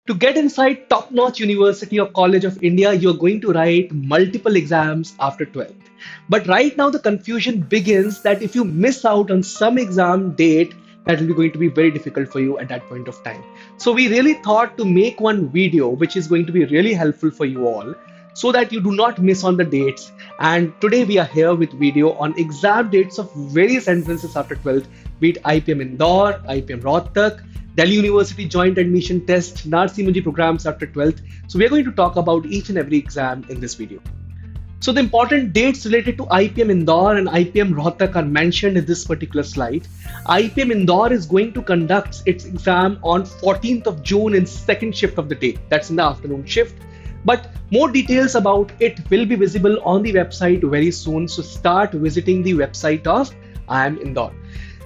To get inside top-notch University or College of India, you're going to write multiple exams after 12th. But right now, the confusion begins that if you miss out on some exam date, that will be going to be very difficult for you at that point of time. So we really thought to make one video which is going to be really helpful for you all so that you do not miss on the dates. And today we are here with video on exam dates of various entrances after 12th, be it IPM Indore, IPM Rohtak, Delhi University Joint Admission Test, Narsi Munji programs after 12th. So we are going to talk about each and every exam in this video. So the important dates related to IPM Indore and IPM Rohtak are mentioned in this particular slide. IPM Indore is going to conduct its exam on 14th of June in second shift of the day. That's in the afternoon shift. But more details about it will be visible on the website very soon. So start visiting the website of IIM Indore.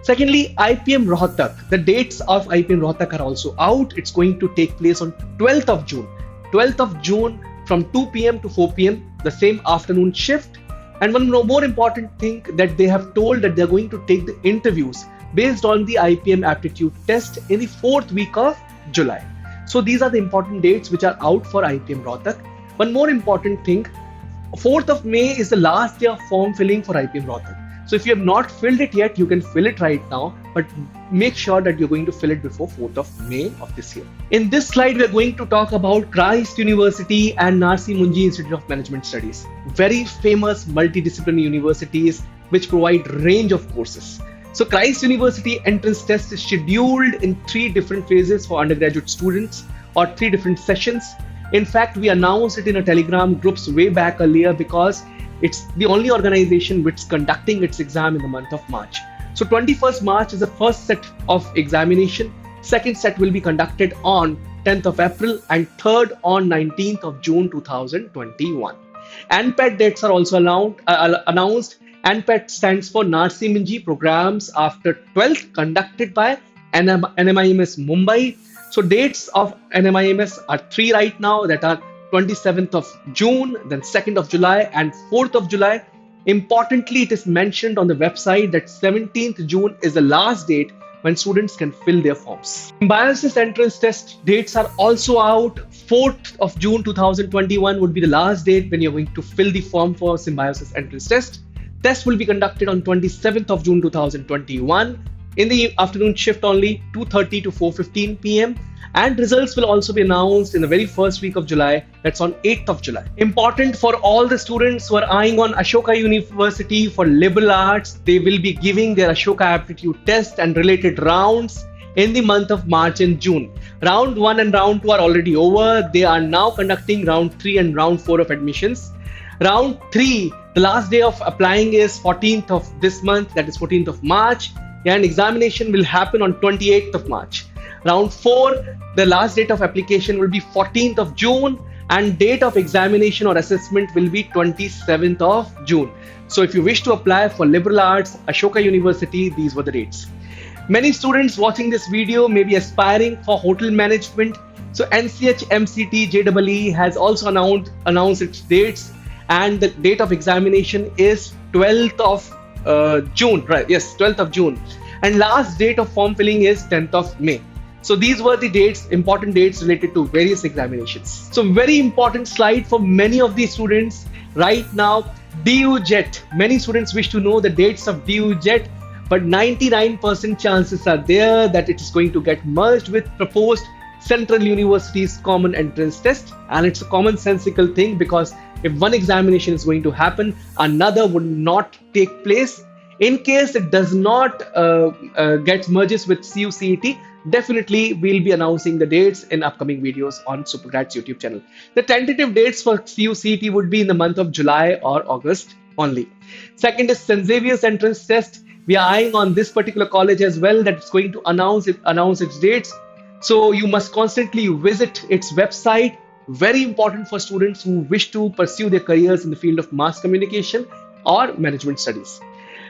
Secondly, IPM Rohtak. The dates of IPM Rohtak are also out. It's going to take place on 12th of June. 12th of June from 2 p.m. to 4 p.m. the same afternoon shift. And one more important thing that they have told that they're going to take the interviews based on the IPM aptitude test in the fourth week of July. So these are the important dates which are out for IPM Rohtak. One more important thing, 4th of May is the last day of form filling for IPM Rohtak. So if you have not filled it yet, you can fill it right now, but make sure that you're going to fill it before 4th of May of this year. In this slide, we're going to talk about Christ University and Narsi Munji Institute of Management Studies. Very famous multidisciplinary universities which provide range of courses. So Christ University entrance test is scheduled in 3 different phases for undergraduate students or 3 different sessions. In fact, we announced it in a Telegram groups way back earlier because it's the only organization which is conducting its exam in the month of March. So 21st March is the first set of examination. Second set will be conducted on 10th of April and third on 19th of June 2021. ANPET dates are also announced. ANPET stands for Narsi Munji programs after 12th conducted by NMIMS Mumbai. So dates of NMIMS are 3 right now, that are 27th of June, then 2nd of July and 4th of July. Importantly, it is mentioned on the website that 17th June is the last date when students can fill their forms. Symbiosis entrance test dates are also out. 4th of June 2021 would be the last date when you're going to fill the form for Symbiosis entrance test. Test will be conducted on 27th of June 2021 in the afternoon shift only, 2:30 to 4:15 p.m. And results will also be announced in the very first week of July, that's on 8th of July. Important for all the students who are eyeing on Ashoka University for liberal arts, they will be giving their Ashoka aptitude test and related rounds in the month of March and June. Round 1 and round 2 are already over. They are now conducting round 3 and round 4 of admissions. Round 3, the last day of applying is 14th of this month, that is 14th of March, and examination will happen on 28th of March. Round 4, the last date of application will be 14th of June and date of examination or assessment will be 27th of June. So if you wish to apply for liberal arts, Ashoka University, these were the dates. Many students watching this video may be aspiring for hotel management. So NCH MCT JEE has also announced its dates, and the date of examination is 12th of June, right? Yes, 12th of June. And last date of form filling is 10th of May. So these were the dates, important dates related to various examinations. So very important slide for many of these students right now. DU JET. Many students wish to know the dates of DU JET, but 99% chances are there that it is going to get merged with proposed Central University's common entrance test. And it's a commonsensical thing because if one examination is going to happen, another would not take place. In case it does not get merges with CUCET, definitely we'll be announcing the dates in upcoming videos on Supergrad's YouTube channel. The tentative dates for CUCET would be in the month of July or August only. Second is St. Xavier's entrance test. We are eyeing on this particular college as well, that it's going to announce its dates. So you must constantly visit its website. Very important for students who wish to pursue their careers in the field of mass communication or management studies.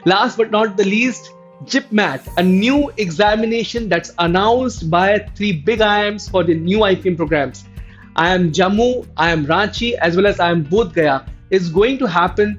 Last but not the least, JIPMAT, a new examination that's announced by 3 big IIMs for the new IPM programs. IIM Jammu, IIM Ranchi, as well as IIM Bodh Gaya is going to happen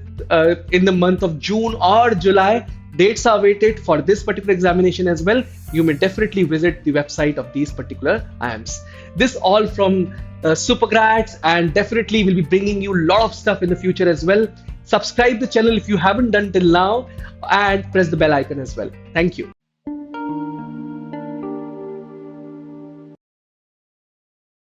in the month of June or July. dates are awaited for this particular examination as well, you may definitely visit the website of these particular IIMs. This all from Supergrads, and definitely will be bringing you a lot of stuff in the future as well. Subscribe the channel if you haven't done till now, and press the bell icon as well. Thank you.